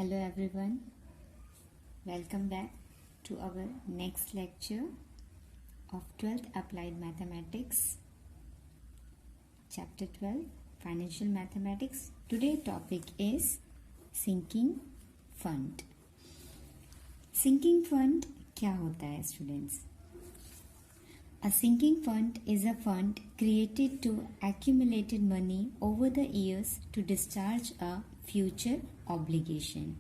Hello everyone, welcome back to our next lecture of 12th Applied Mathematics, Chapter 12, Financial Mathematics. Today's topic is Sinking Fund. Sinking fund क्या होता है students? A sinking fund is a fund created to accumulate money over the years to discharge a future obligation.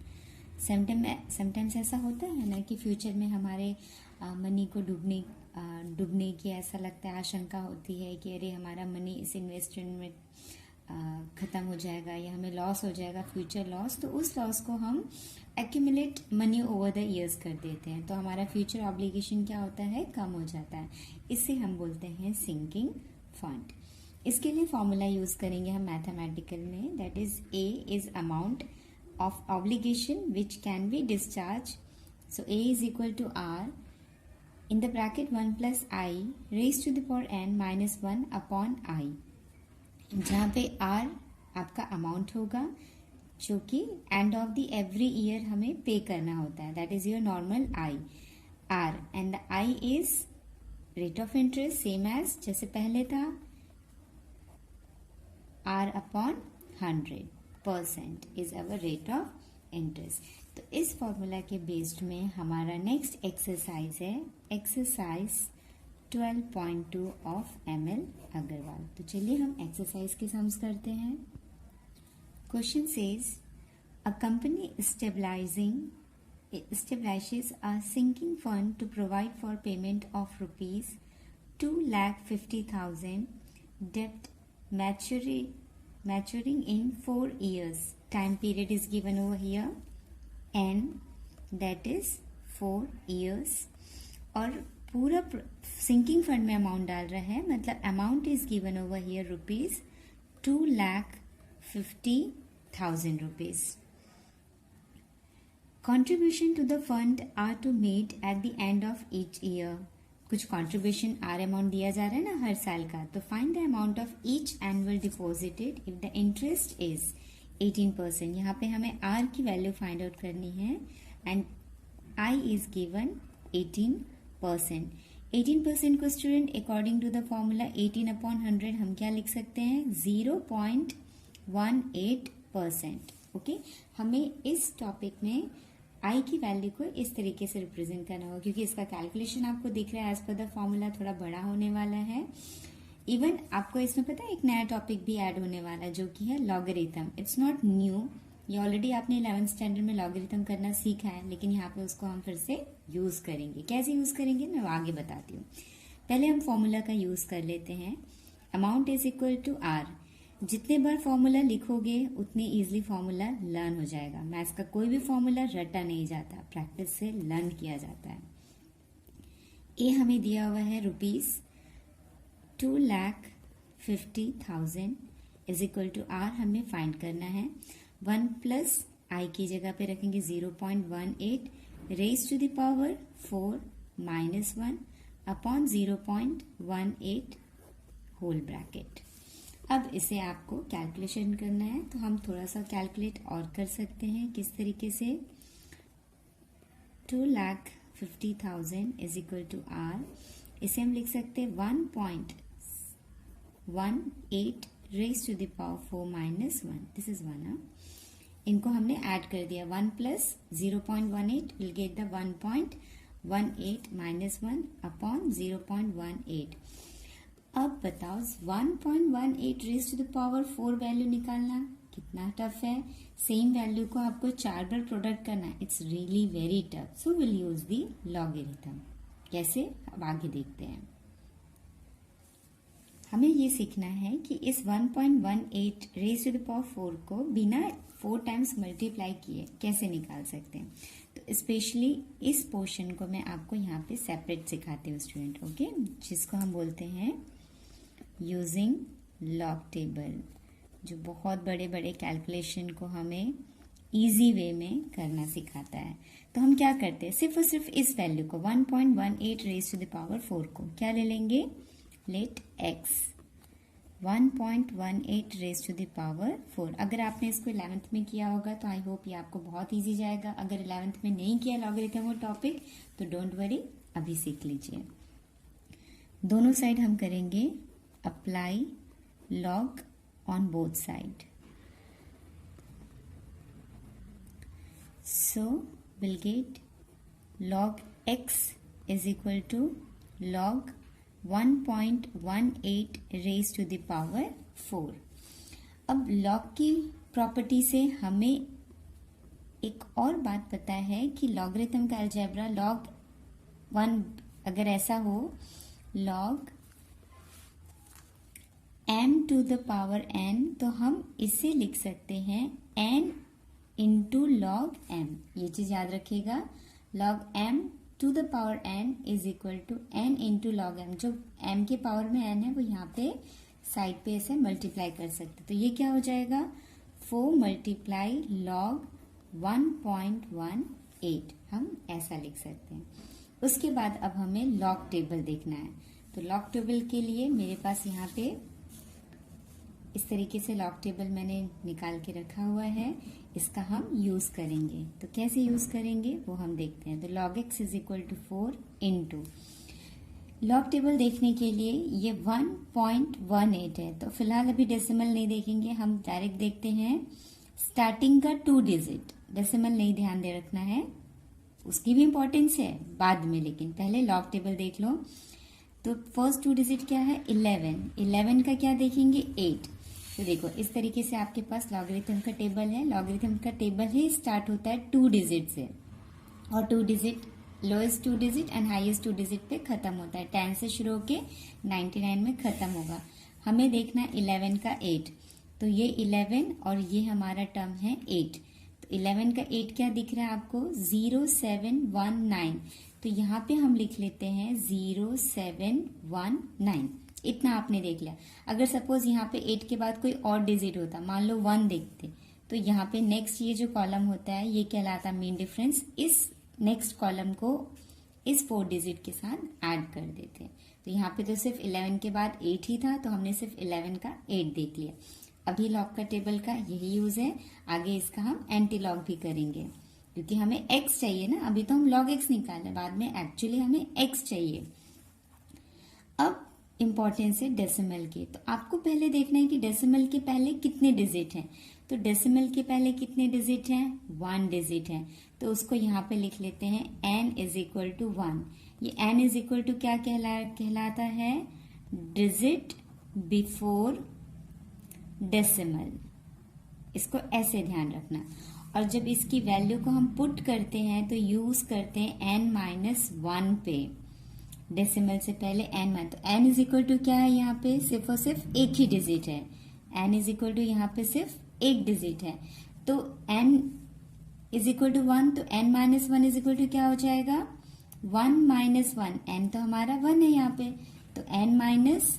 Sometimes ऐसा होता है ना कि future में हमारे मनी को डूबने की ऐसा लगता है, आशंका होती है कि अरे हमारा मनी इस इन्वेस्टमेंट में ख़त्म हो जाएगा या हमें लॉस हो जाएगा, फ्यूचर लॉस। तो उस लॉस को हम accumulate money over the years कर देते हैं, तो हमारा फ्यूचर ऑब्लिगेशन क्या होता है, कम हो जाता है। इससे हम बोलते हैं सिंकिंग फंड। इसके लिए फॉर्मूला यूज़ करेंगे हम मैथमेटिकल में, that is A is amount of obligation which can be discharge. So A is equal to R in the bracket 1 plus I raise to the power n minus 1 upon i, जहाँ पे r आपका amount होगा जो कि end of the every year हमें pay करना होता है, that is your normal i r, and the i is rate of interest same as जैसे पहले था r upon 100% is our rate of interest. तो इस फॉर्मूला के बेस्ड में हमारा नेक्स्ट एक्सरसाइज है एक्सरसाइज 12.2 ऑफ ML अग्रवाल। तो चलिए हम एक्सरसाइज के सम्स करते हैं। Question says a company establishes a sinking fund to provide for payment of rupees 2,50,000 debt maturing in 4 years. Time period is given over here and that is 4 years, और पूरा sinking fund में amount डाल रहा है, मतलब amount is given over here rupees 2,50,000 rupees. Contribution to the fund are to made at the end of each year. कुछ contribution are amount दिया जा रहा है ना हर साल का, तो find the amount of each annual deposited if the interest is 18%। यहाँ पे हमें आर की वैल्यू फाइंड आउट करनी है एंड आई इज गिवन 18%। 18% को student according to the formula 18 upon 100 हम क्या लिख सकते हैं, 0.18%। ओके, हमें इस टॉपिक में आई की वैल्यू को इस तरीके से रिप्रेजेंट करना होगा, क्योंकि इसका कैलकुलेशन आपको दिख रहा है एज पर द फॉर्मूला थोड़ा बड़ा होने वाला है। इवन आपको इसमें पता है एक नया टॉपिक भी ऐड होने वाला है जो कि है लॉगरिथम। इट्स नॉट न्यू, ये ऑलरेडी आपने 11th स्टैंडर्ड में लॉगरिथम करना सीखा है, लेकिन यहाँ पे उसको हम फिर से यूज करेंगे। कैसे यूज करेंगे मैं आगे बताती हूँ। पहले हम फॉर्मूला का यूज कर लेते हैं। Amount is equal to R. जितने बार फॉर्मूला लिखोगे उतनी इजीली फॉर्मूला लर्न हो जाएगा। मैथ्स का कोई भी फॉर्मूला रटा नहीं जाता, प्रैक्टिस से लर्न किया जाता है। ए हमें दिया हुआ है rupees 2,50,000 is equal to R हमें फाइंड करना है। 1 प्लस आई की जगह पे रखेंगे 0.18 raise to the power 4 minus 1 upon 0.18 whole bracket. अब इसे आपको कैलकुलेशन करना है, तो हम थोड़ा सा कैलकुलेट और कर सकते हैं। किस तरीके से, 2,50,000 इज इक्वल टू आर, इसे हम लिख सकते हैं 1.18 raise to the power 4 minus 1, this is 1। इनको हमने ऐड कर दिया, 1 plus 0.18 will get the 1.18 minus 1 upon 0.18। अब बताओ 1.18 raise to the power 4 value निकालना कितना टफ है। सेम वैल्यू को आपको 4 बार प्रोडक्ट करना है, it's really very tough. So will use the logarithm. कैसे, अब आगे देखते हैं। हमें ये सीखना है कि इस 1.18 रेज टू द पावर 4 को बिना 4 टाइम्स मल्टीप्लाई किए कैसे निकाल सकते हैं। तो स्पेशली इस पोर्शन को मैं आपको यहाँ पे सेपरेट सिखाती हूँ स्टूडेंट, ओके, जिसको हम बोलते हैं यूजिंग लॉग टेबल, जो बहुत बड़े बड़े कैलकुलेशन को हमें इजी वे में करना सिखाता है। तो हम क्या करते हैं, सिर्फ और सिर्फ इस वैल्यू को 1.18 रेज टू द पावर 4 को क्या ले लेंगे, let x 1.18 raise to the power 4। अगर आपने इसको 11th में किया होगा तो आई होप ये आपको बहुत इजी जाएगा। अगर 11th में नहीं किया लॉगरिथम वो टॉपिक तो डोंट वरी, अभी सीख लीजिए। दोनों साइड हम करेंगे apply log on both side. So we'll get log x is equal to log 1.18 raised to the power 4। अब log की प्रॉपर्टी से हमें एक और बात पता है कि लॉगरिथम का अलजेब्रा log 1 अगर ऐसा हो, log m to the power n, तो हम इसे लिख सकते हैं n इंटू लॉग m। ये चीज याद रखिएगा, log m to the power n is equal to n into log m। जो m के पावर में n है वो यहाँ पे साइड पे ऐसे मल्टीप्लाई कर सकते, तो ये क्या हो जाएगा 4 मल्टीप्लाई लॉग 1.18, हम ऐसा लिख सकते हैं। उसके बाद अब हमें लॉग टेबल देखना है, तो लॉग टेबल के लिए मेरे पास यहाँ पे इस तरीके से लॉग टेबल मैंने निकाल के रखा हुआ है, इसका हम यूज करेंगे। तो कैसे यूज करेंगे वो हम देखते हैं। तो log x is equal to 4 into log table देखने के लिए ये 1.18 है, तो फिलहाल अभी डेसिमल नहीं देखेंगे, हम डायरेक्ट देखते हैं स्टार्टिंग का 2 डिजिट। डेसिमल नहीं ध्यान दे रखना है, उसकी भी इंपॉर्टेंस है बाद में, लेकिन पहले लॉग टेबल देख लो। तो फर्स्ट 2 डिजिट क्या है 11 का क्या देखेंगे 8। तो देखो इस तरीके से आपके पास लॉगरिथम का टेबल है। लॉगरिथम का टेबल ही स्टार्ट होता है 2 डिजिट से, और 2 digit lowest 2 digit and highest 2 digit पे खत्म होता है। 10 से शुरू होके 99 में खत्म होगा। हमें देखना है 11 का 8, तो ये 11 और ये हमारा टर्म है 8। तो 11 का 8 क्या दिख रहा है आपको 0719, तो यहाँ पे हम लिख लेते हैं 0719। इतना आपने देख लिया। अगर सपोज यहाँ पे 8 के बाद कोई और डिजिट होता, मान लो 1 देखते, तो यहाँ पे नेक्स्ट ये जो कॉलम होता है ये कहलाता मीन डिफरेंस। इस नेक्स्ट कॉलम को इस 4 डिजिट के साथ ऐड कर देते हैं। तो यहाँ पे तो सिर्फ 11 के बाद 8 ही था, तो हमने सिर्फ 11 का 8 देख लिया। अभी लॉग का टेबल का यही यूज है, आगे इसका हम एंटी लॉग भी करेंगे क्योंकि हमें x चाहिए ना। अभी तो हम log x निकाले, बाद में एक्चुअली हमें x चाहिए। अब इंपॉर्टेंस है डेसिमल की, तो आपको पहले देखना है कि डेसिमल के पहले कितने डिजिट हैं। तो डेसिमल के पहले कितने डिजिट हैं 1 डिजिट है, तो उसको यहाँ पे लिख लेते हैं n इज इक्वल टू 1। ये n इज इक्वल टू क्या कहलाता है डिजिट बिफोर डेसिमल। इसको ऐसे ध्यान रखना। और जब इसकी वैल्यू को हम पुट करते हैं तो यूज करते हैं n-1 पे, डेसिमल से पहले n-1। तो n इज इक्वल टू क्या है यहाँ पे सिर्फ और सिर्फ एक ही डिजिट है, n इज इक्वल टू यहाँ पे सिर्फ एक डिजिट है। तो n इज इक्वल टू 1, तो n-1 इज इक्वल टू क्या हो जाएगा 1-1। n तो हमारा 1 है यहाँ पे, तो n-1 is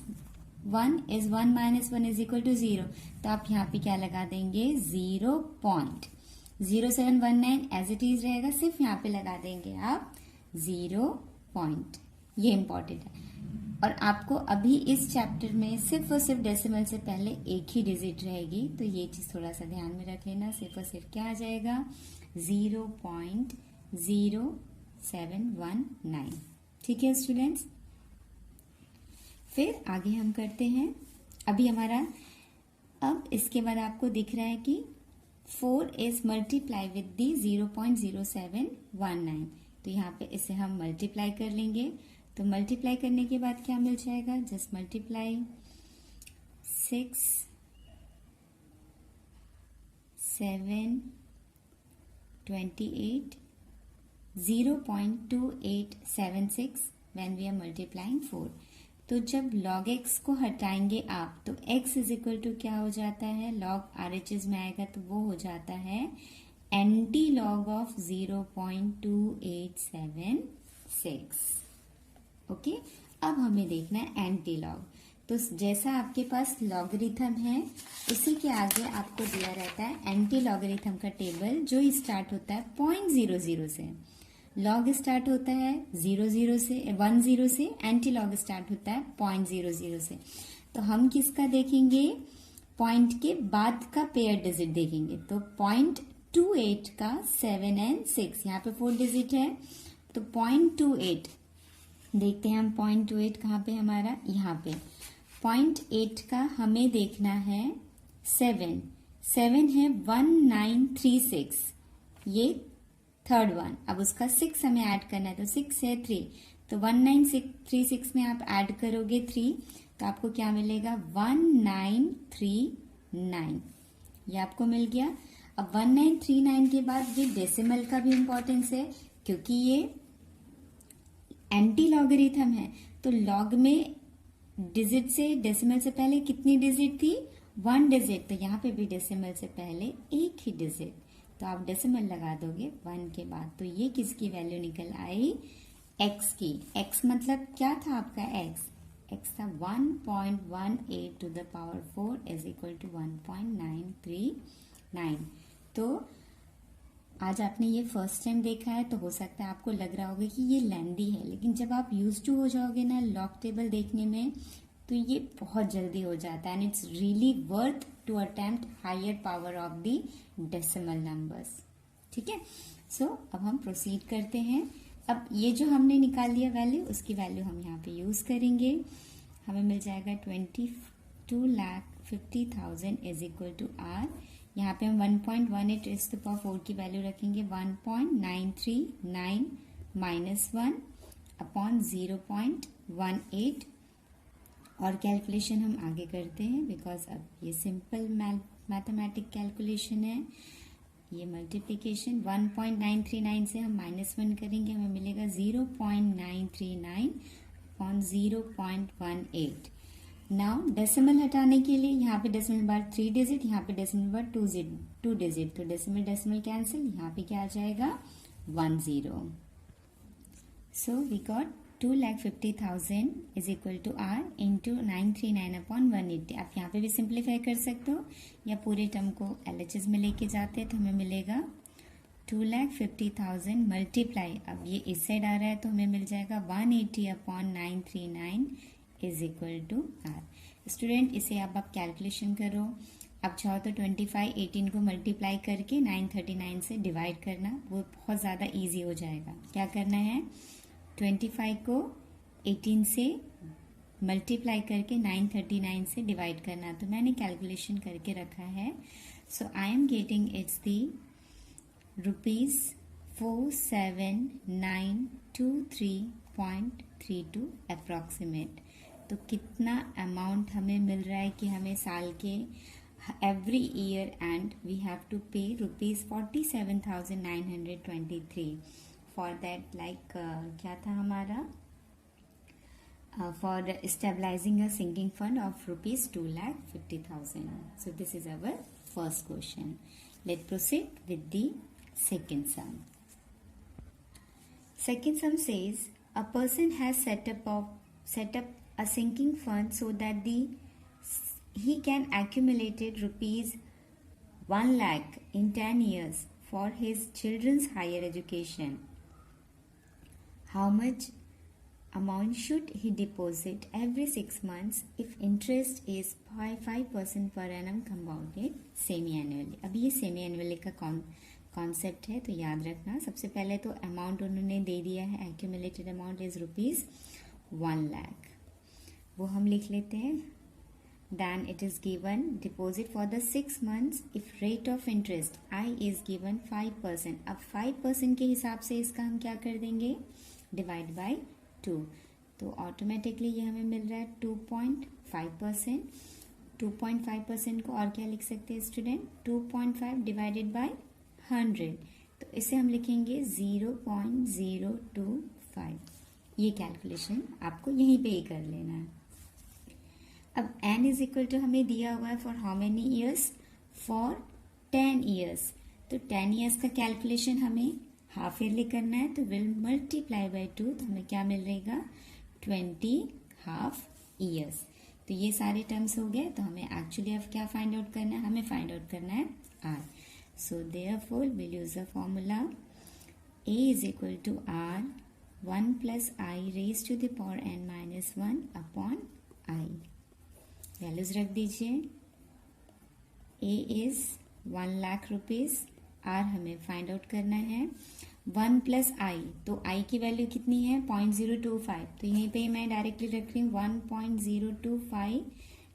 1-1 is equal to 0। तो आप यहाँ पे क्या लगा देंगे 0.0719 एज इट इज रहेगा, सिर्फ यहाँ पे लगा देंगे आप 0. ये इंपॉर्टेंट है। और आपको अभी इस चैप्टर में सिर्फ और सिर्फ डेसिमल से पहले एक ही डिजिट रहेगी, तो ये चीज थोड़ा सा ध्यान में रख लेना। सिर्फ और सिर्फ क्या आ जाएगा 0.0719। ठीक है स्टूडेंट्स, फिर आगे हम करते हैं। अभी हमारा अब इसके बाद आपको दिख रहा है कि 4 इज मल्टीप्लाई विद दी 0.0719, तो यहाँ पे इसे हम मल्टीप्लाई कर लेंगे। तो मल्टीप्लाई करने के बाद क्या मिल जाएगा just multiply 6, 7, 28, 0.2876 when we are multiplying 4। तो जब log x को हटाएंगे आप तो x इज इक्वल टू क्या हो जाता है log RHS में आएगा तो वो हो जाता है एंटी लॉग ऑफ 0.2876। ओके, अब हमें देखना है एंटी लॉग। तो जैसा आपके पास लॉगरिथम है उसी के आगे आपको दिया रहता है एंटी लॉगरिथम का टेबल, जो स्टार्ट होता है 0.00 से। लॉग स्टार्ट होता है 10 से, एंटी लॉग स्टार्ट होता है 0.00 से। तो हम किसका देखेंगे, पॉइंट के बाद का पेयर डिजिट देखेंगे। तो 0.28 का 7 and 6, यहाँ पे 4 डिजिट है, तो 0.28 देखते हैं हम। 0.28 कहाँ पे हमारा, यहाँ पे 0.8 का हमें देखना है 7 है 1936, ये थर्ड वन। अब उसका 6 हमें ऐड करना है, तो 6 है 3, तो 1936 में आप ऐड करोगे 3, तो आपको क्या मिलेगा 1939, ये आपको मिल गया। अब 1939 के बाद ये डेसिमल का भी इंपॉर्टेंस है, क्योंकि ये एंटी लॉगरिथम है। तो लॉग में डिजिट से, डेसिमल से पहले कितनी डिजिट थी, 1 डिजिट, तो यहाँ पे भी डेसिमल से पहले एक ही डिजिट, तो आप डेसिमल लगा दोगे 1 के बाद। तो ये किसकी वैल्यू निकल आई, x की। x मतलब क्या था आपका, x था 1.18 to the power 4 is equal to 1.939। तो आज आपने ये फर्स्ट टाइम देखा है, तो हो सकता है आपको लग रहा होगा कि ये लेंदी है, लेकिन जब आप यूज टू हो जाओगे ना लॉग टेबल देखने में, तो ये बहुत जल्दी हो जाता है, and it's really worth to attempt higher power of the decimal numbers. ठीक है, सो अब हम प्रोसीड करते हैं। अब ये जो हमने निकाल लिया वैल्यू, उसकी वैल्यू हम यहाँ पे यूज करेंगे। हमें मिल जाएगा 22,50,000 इज इक्वल टू आर। यहाँ पे हम 1.18 इज द पावर 4 की वैल्यू रखेंगे, 1.939 माइनस 1 अपॉन 0.18, और कैलकुलेशन हम आगे करते हैं, बिकॉज अब ये सिंपल मैथमेटिक कैलकुलेशन है। ये मल्टीप्लीकेशन 1.939 से हम -1 करेंगे, हमें मिलेगा 0.939 अपॉन 0.18। नाउ डेसिमल हटाने के लिए, यहाँ पे डेसिमल बार 3 डिजिट, यहाँ पे डेसिमल बार 2 डिजिट, तो डेसिमल कैंसिल, यहाँ पे क्या आ जाएगा 10। So we got 2,50,000 is equal to R into 939 upon 180। आप यहाँ पे भी सिंप्लीफाई कर सकते हो, या पूरे टर्म को LHS में लेके जाते हैं, तो हमें मिलेगा 2,50,000 मल्टीप्लाई, अब ये इस साइड आ रहा है, तो हमें मिल जाएगा 180 upon 939 is equal to R. Student, इसे अब आप कैलकुलेशन करो। अब चाहो तो 25 18 को मल्टीप्लाई करके 939 से डिवाइड करना, वो बहुत ज़्यादा ईजी हो जाएगा। क्या करना है, 25 को 18 से मल्टीप्लाई करके 939 से डिवाइड करना। तो मैंने कैलकुलेशन करके रखा है, so I am getting it's the ₹47,923.32 approximate. तो कितना अमाउंट हमें मिल रहा है कि हमें साल के every year end we have to pay ₹47,923 for that, like क्या था हमारा, for stabilising a sinking fund of ₹2,50,000. So this is our first question. Let's proceed with the second sum. Second sum says a person has set up a sinking fund so that he can accumulate ₹1 lakh in 10 years for his children's higher education. How much amount should he deposit every 6 months if interest is 5% per annum compounded semi-annually? अब ये semi annually का concept है, तो याद रखना। सबसे पहले तो अमाउंट उन्होंने दे दिया है, एक्यूमुलेटेड अमाउंट इज ₹1 lakh, वो हम लिख लेते हैं। Then it is given deposit for the 6 months if rate of interest I is given 5%. अब 5% के हिसाब से इसका हम क्या कर देंगे, डिवाइड बाय 2, तो ऑटोमेटिकली ये हमें मिल रहा है 2.5%। 2.5% को और क्या लिख सकते हैं स्टूडेंट, 2.5 डिवाइडेड बाय 100, तो इसे हम लिखेंगे 0.025। ये कैलकुलेशन आपको यहीं पे ही कर लेना है। अब n इज इक्वल टू हमें दिया हुआ है for how many years, for 10 years. तो 10 ईयर्स का कैलकुलेशन हमें हाफ ईयरली करना है, तो विल मल्टीप्लाई बाय 2, तो हमें क्या मिल रहेगा 20 हाफ ईयर्स। तो ये सारे टर्म्स हो गए, तो हमें एक्चुअली अब क्या फाइंड आउट करना है, हमें फाइंड आउट करना है r. So therefore we'll use the formula a is equal to r 1 plus I raised to the power n minus 1 upon I. Values रख दीजिए। ए इज 1 लाख रुपीज, आर हमें फाइंड आउट करना है। 1 प्लस आई, तो आई की value कितनी है 0.025, तो यहीं पे मैं डायरेक्टली रख रही हूँ 1.025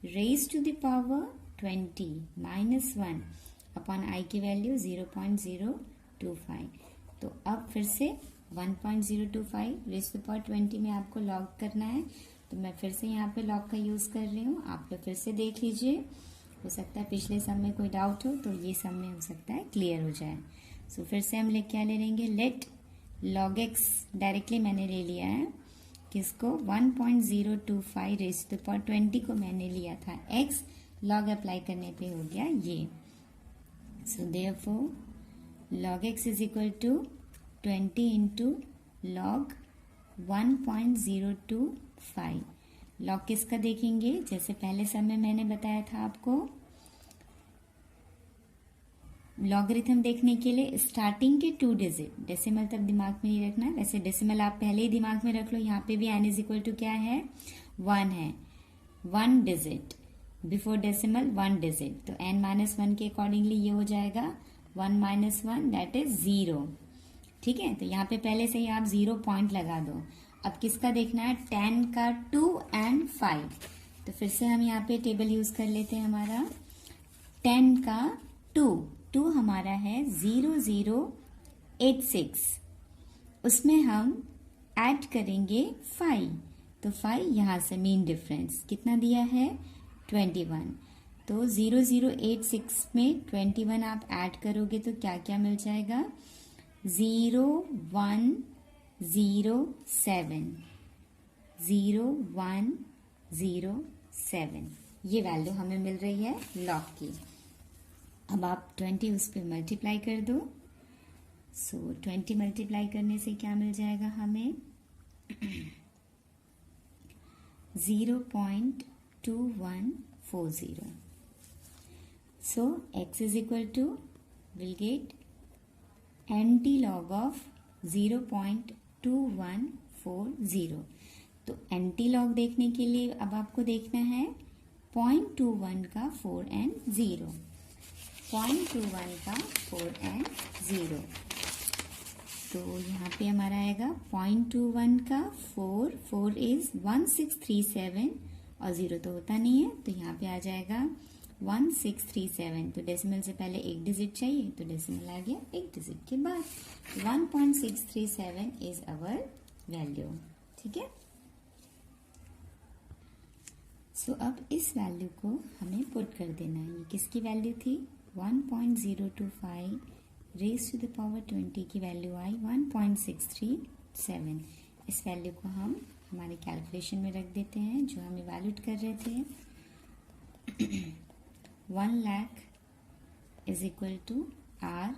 raise to the power 20 minus 1 upon i की वैल्यू 0.025। तो अब फिर से 1.025 रेज टू पावर 20 में आपको लॉग करना है, तो मैं फिर से यहाँ पे लॉग का यूज कर रही हूँ। आप लोग फिर से देख लीजिए, हो सकता है पिछले सम में कोई डाउट हो तो ये सम में हो सकता है क्लियर हो जाए। सो फिर से हम क्या ले लेंगे, लेट लॉग एक्स डायरेक्टली मैंने ले लिया है किसको 1.025 रेज टू पावर 20 को मैंने लिया था एक्स, लॉग अप्लाई करने पे हो गया ये। So therefore log x is equal to 20 into log 1.025। Log किसका देखेंगे, जैसे पहले समय मैंने बताया था आपको, लॉगरिथम देखने के लिए स्टार्टिंग के 2 डिजिट, डेसिमल तब दिमाग में नहीं रखना, वैसे डेसिमल आप पहले ही दिमाग में रख लो। यहाँ पे भी n इज इक्वल टू क्या है 1 है, 1 डिजिट बिफोर डेसिमल 1 डिजिट, तो n माइनस 1 के अकॉर्डिंगली ये हो जाएगा 1 माइनस 1 दैट इज 0। ठीक है, तो यहाँ पे पहले से ही आप 0 पॉइंट लगा दो। अब किसका देखना है 10 का 2 एंड 5, तो फिर से हम यहाँ पे टेबल यूज कर लेते हैं। हमारा 10 का 2 हमारा है 0086, उसमें हम ऐड करेंगे 5, तो 5 यहाँ से मीन डिफरेंस कितना दिया है 21, तो 0086 में 21 आप ऐड करोगे तो क्या क्या मिल जाएगा 0107 ये वैल्यू हमें मिल रही है लॉग की। अब आप 20 उस पर मल्टीप्लाई कर दो। सो 20 मल्टीप्लाई करने से क्या मिल जाएगा हमें 0.2140। So x is equal to will get anti-log of 0.2140। तो एंटी-लॉग देखने के लिए अब आपको देखना है 0.21 का 4 एंड 0, 0.21 का 4 एंड 0, तो यहाँ पे हमारा आएगा 0.21 का 4 इज 1637 और 0 तो होता नहीं है, तो यहाँ पे आ जाएगा 1637। तो डेसिमल से पहले एक डिजिट चाहिए, तो डेसिमल आ गया एक डिजिट के बाद 1.637 इज अवर वैल्यू। ठीक है, सो अब इस वैल्यू को हमें पुट कर देना है। ये किसकी वैल्यू थी 1.025 रेज टू द पावर 20 की वैल्यू आई 1.637। इस वैल्यू को हम हमारे कैलकुलेशन में रख देते हैं जो हम इवैल्यूएट कर रहे थे। 1 lakh is equal to R,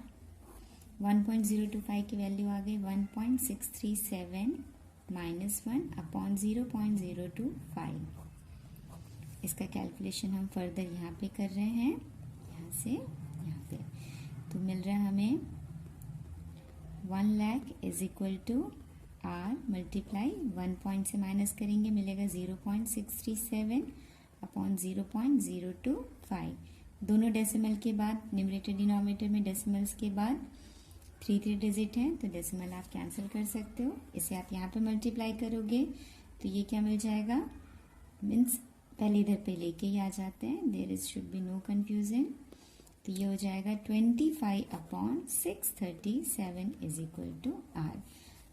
1.025 की वैल्यू आ गई 1.637 माइनस 1 अपॉन 0.025। इसका कैलकुलेशन हम फर्दर यहाँ पे कर रहे हैं, यहाँ से यहाँ पे, तो मिल रहा है हमें 1 lakh is equal to R multiply 1 point से माइनस करेंगे मिलेगा 0.637 अपॉन 0.025। दोनों डेसिमल के बाद न्यूमरेटर डिनोमिनेटर में डेसिमल्स के बाद 3 डिजिट हैं, तो डेसिमल आप कैंसिल कर सकते हो। इसे आप यहाँ पे मल्टीप्लाई करोगे तो ये क्या मिल जाएगा, मीन्स पहले इधर पे लेके ही आ जाते हैं, there is should be no confusion. तो ये हो जाएगा 25 upon 637 is equal to R.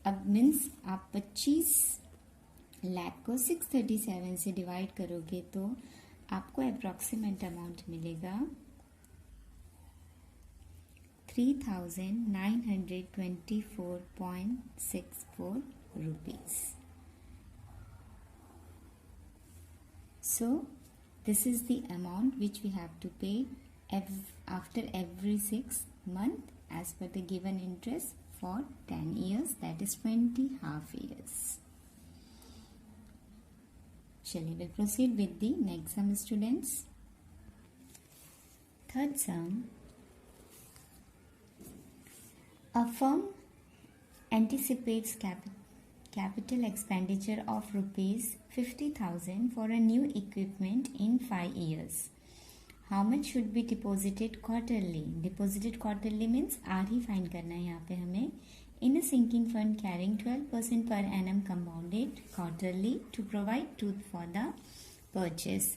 अब मीन्स आप 25 लाख को 637 से डिवाइड करोगे तो आपको अप्रोक्सीमेट अमाउंट मिलेगा 3924.64 rupees. So this is the amount which we have to pay after every 6 months as per the given interest for 10 years, that is 20 half years. Shall we proceed with the next sum, students? Third sum. A firm anticipates capital expenditure of rupees 50,000 for a new equipment in 5 years. How much should be deposited quarterly? Deposited quarterly means R he find करना है यहाँ पे हमें. In a sinking fund carrying 12% per annum compounded quarterly to provide truth for the purchase.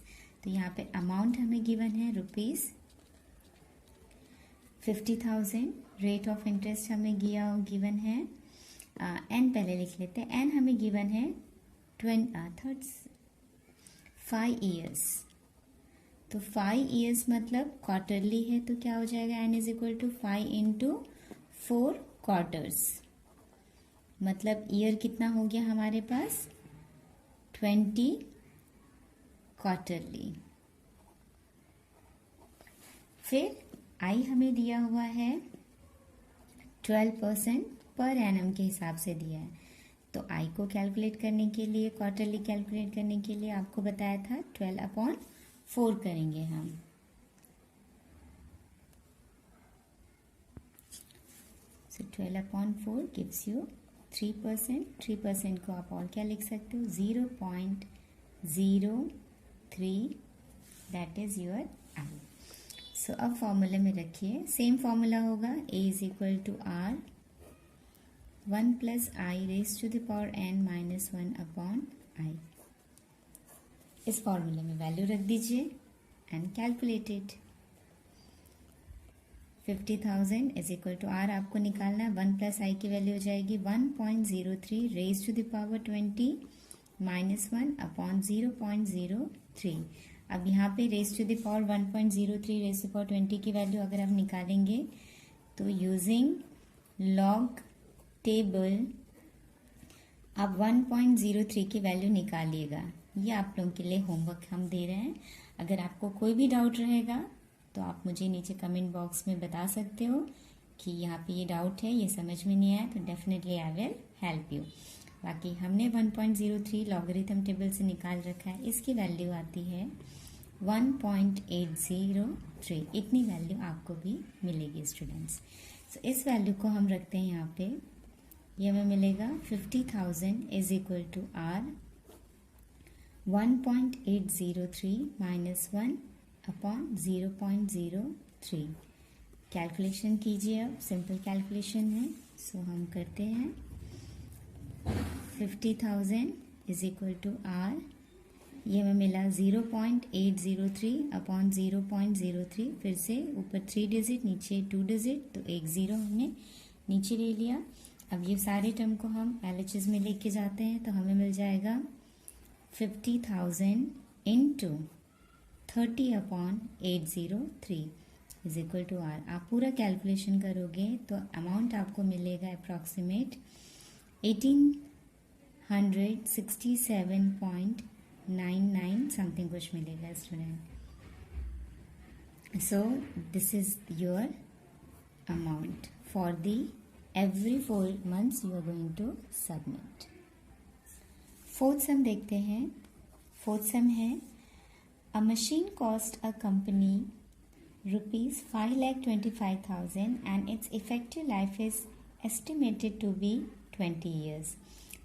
तो यहाँ पे amount हमें given है रुपीज 50,000. रेट ऑफ इंटरेस्ट हमें गिवन है एन पहले लिख लेते हैं. एन हमें गिवन है 5 ईयर्स. तो 5 ईयर्स मतलब क्वार्टरली है तो क्या हो जाएगा n is equal to 5 into 4 quarters. मतलब ईयर कितना हो गया हमारे पास 20 क्वार्टरली. फिर आई हमें दिया हुआ है 12% पर एनम के हिसाब से दिया है. तो आई को कैलकुलेट करने के लिए क्वार्टरली कैलकुलेट करने के लिए आपको बताया था 12/4 करेंगे हम. सो 12/4 गिव्स यू 3%. 3% को आप और क्या लिख सकते हो 0.03. That is your i. So अब फॉर्मूले में रखिए. सेम फॉर्मूला होगा a is equal to are 1 plus I raise to the power n minus 1 upon i. इस फॉर्मूले में वैल्यू रख दीजिए and calculated. 50,000 is equal to r आपको निकालना है. 1 प्लस आई की वैल्यू हो जाएगी 1.03 raise to the power 20 minus 1 upon 0.03. अब यहाँ पे raise to the power 1.03 raise to power 20 की वैल्यू अगर आप निकालेंगे तो यूजिंग लॉग टेबल आप 1.03 की वैल्यू निकालिएगा. ये आप लोगों के लिए होमवर्क हम दे रहे हैं. अगर आपको कोई भी डाउट रहेगा तो आप मुझे नीचे कमेंट बॉक्स में बता सकते हो कि यहाँ पे ये डाउट है, ये समझ में नहीं आया, तो definitely I will help you. बाकी हमने 1.03 लॉगरिथम टेबल से निकाल रखा है. इसकी वैल्यू आती है 1.803. इतनी वैल्यू आपको भी मिलेगी स्टूडेंट्स. सो इस वैल्यू को हम रखते हैं यहाँ पे. ये हमें मिलेगा 50,000 is equal to r 1.803 minus 1 upon 0.03. Calculation कीजिए. अब सिंपल कैलकुलेशन है. सो हम करते हैं 50,000 इज इक्वल टू आर. ये हमें मिला 0.803 अपॉन 0.03. फिर से ऊपर 3 डिजिट नीचे 2 डिजिट, तो एक 0 हमने नीचे ले लिया. अब ये सारे टर्म को हम LHS में लेके जाते हैं तो हमें मिल जाएगा 50,000 into 30/803 is equal to r. आप पूरा कैलकुलेशन करोगे तो अमाउंट आपको मिलेगा अप्रॉक्सीमेट 1867.99 समथिंग कुछ मिलेगा student. So this is your amount for the every 4 months you are going to submit. Fourth सम देखते हैं. फोर्थ सम है a machine cost a company rupees 5,25,000 and its effective life is estimated to be 20 years.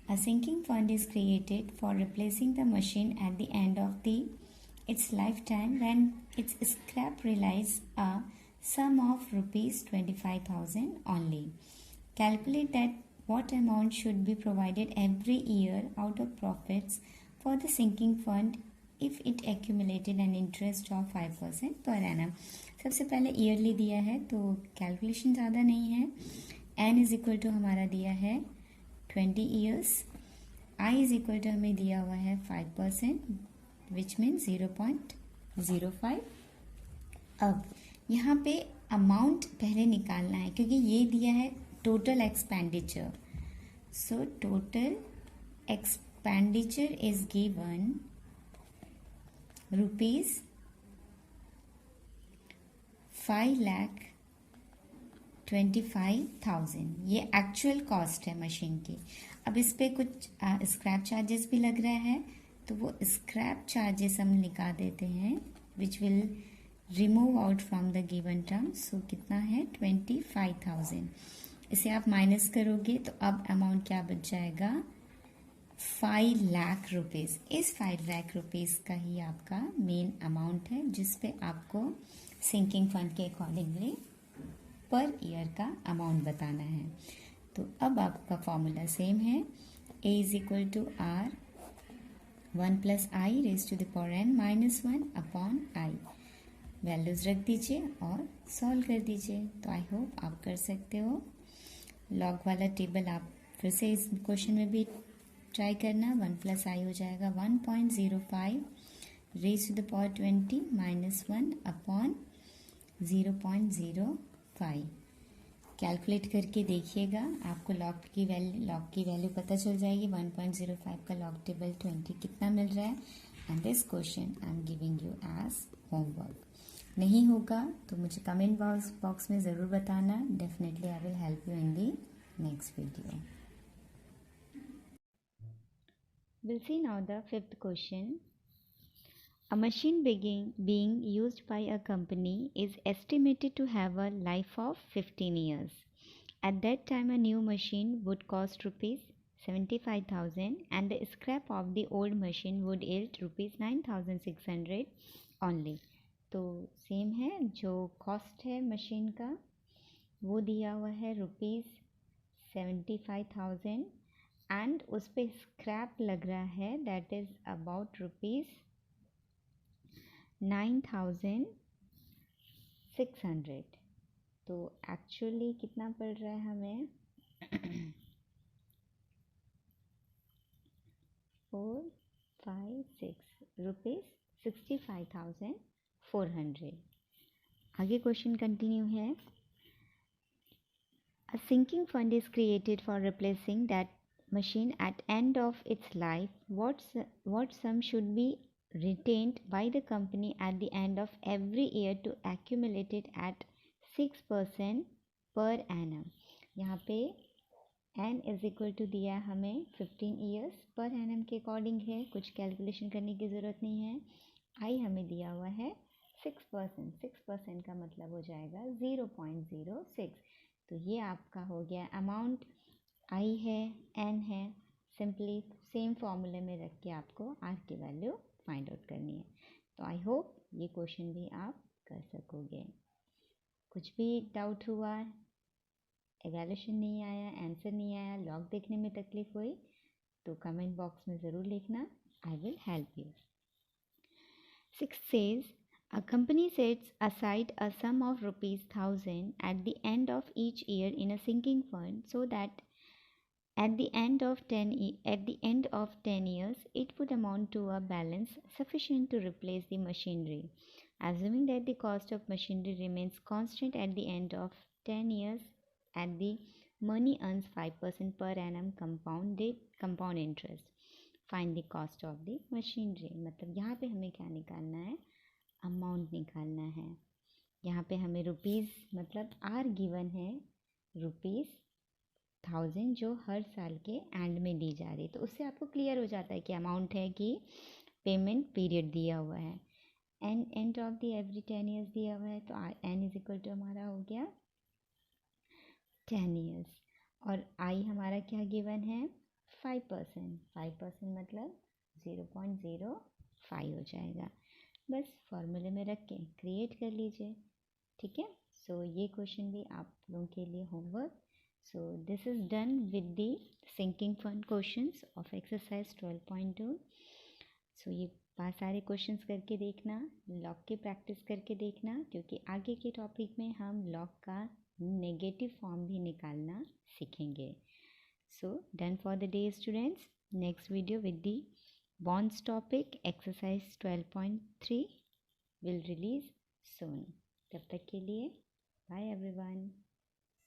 A sinking fund is created for replacing the machine at the end of its lifetime when its scrap realize a sum of rupees 25,000 only. Calculate that what amount should be provided every year out of profits for the sinking fund if it accumulated an interest of 5% per annum. सबसे पहले yearly दिया है तो calculation ज़्यादा नहीं है. n is equal to हमारा दिया है 20 years. i is equal to हमें दिया हुआ है 5% विच मीन 0.05. अब यहाँ पे अमाउंट पहले निकालना है क्योंकि ये दिया है total expenditure. So total expenditure is given rupees 5,25,000. ये एक्चुअल कॉस्ट है मशीन की. अब इस पे कुछ स्क्रैप चार्जेस भी लग रहा है तो वो स्क्रैप चार्जेस हम निकाल देते हैं which will remove out from the given term. So कितना है 25,000. इसे आप माइनस करोगे तो अब अमाउंट क्या बच जाएगा 5 लाख रुपीज़। इस 5 लाख रुपीज़ का ही आपका मेन अमाउंट है जिस पे आपको सिंकिंग फंड के अकॉर्डिंगली पर ईयर का अमाउंट बताना है। तो अब आपका फॉर्मूला सेम है, A is equal to are 1 plus I raise to the power N minus 1 upon I. Values रख दीजिए और सॉल्व कर दीजिए। तो आई होप आप कर सकते हो। लॉग वाला टेबल आप फिर से इस क्वेश्चन में भी ट्राई करना। 1 प्लस आई हो जाएगा 1.05 raise to the power 20 minus 1 upon 0.05। Calculate करके देखिएगा, आपको लॉग की वैल्यू पता चल जाएगी। 1.05 का लॉग टेबल 20 कितना मिल रहा है। And this question I am giving you as homework. नहीं होगा तो मुझे कमेंट बॉक्स में ज़रूर बताना। Definitely I will help you in the next video. We'll see now the fifth question. A machine being used by a company is estimated to have a life of 15 years. At that time, a new machine would cost rupees 75,000 and the scrap of the old machine would yield rupees 9,600 only. तो same है, जो cost है machine का वो दिया हुआ है rupees 75,000 and उस पर स्क्रैप लग रहा है दैट इज़ अबाउट रुपीज़ 9,600। तो एक्चुअली कितना पड़ रहा है हमें 456 रुपीज़ 65,400। आगे क्वेश्चन कंटिन्यू है। A sinking fund is created for replacing that machine at end of its life. What sum should be retained by the company at the end of every year to accumulate it at 6% per annum? यहाँ पे n is equal to दिया हमें 15 years per annum के according है, कुछ calculation करने की ज़रूरत नहीं है। आई हमें दिया हुआ है 6%। 6% का मतलब हो जाएगा 0.06। तो ये आपका हो गया अमाउंट। आई है, एन है, सिंपली सेम फॉर्मूले में रख के आपको आर की वैल्यू फाइंड आउट करनी है। तो आई होप ये क्वेश्चन भी आप कर सकोगे। कुछ भी डाउट हुआ, एवेल्यूशन नहीं आया, आंसर नहीं आया, लॉग देखने में तकलीफ हुई तो कमेंट बॉक्स में ज़रूर लिखना, आई will help you. 6 says a company sets aside a sum of rupees 1,000 at the end of each year in a sinking fund so that at the end of 10 years it would amount to a balance sufficient to replace the machinery. Assuming that the cost of machinery remains constant at the end of 10 years and the money earns 5% per annum compound interest. Find the cost of the machinery. मतलब यहाँ पे हमें क्या निकालना है, amount निकालना है। यहाँ पे हमें रुपीज़ मतलब आर गिवन है रुपीज़ 1,000 जो हर साल के एंड में दी जा रही है। तो उससे आपको क्लियर हो जाता है कि अमाउंट है कि पेमेंट पीरियड दिया हुआ है। And of the every 10 years दिया हुआ है तो एन इज इक्वल टू हमारा हो गया 10 ईयर्स। और आई हमारा क्या गिवन है 5%। 5% मतलब 0.05 हो जाएगा। बस फॉर्मूले में रख के क्रिएट कर लीजिए, ठीक है। सो ये क्वेश्चन भी आप लोगों के लिए homework. So this is done with the sinking fund questions of exercise 12.2। So ये सारे क्वेश्चंस करके देखना, लॉग की प्रैक्टिस करके देखना, क्योंकि आगे के टॉपिक में हम लॉग का नेगेटिव फॉर्म भी निकालना सीखेंगे। So done for the day students. Next video with the bonds topic exercise 12.3 will release soon. तब तक के लिए bye everyone.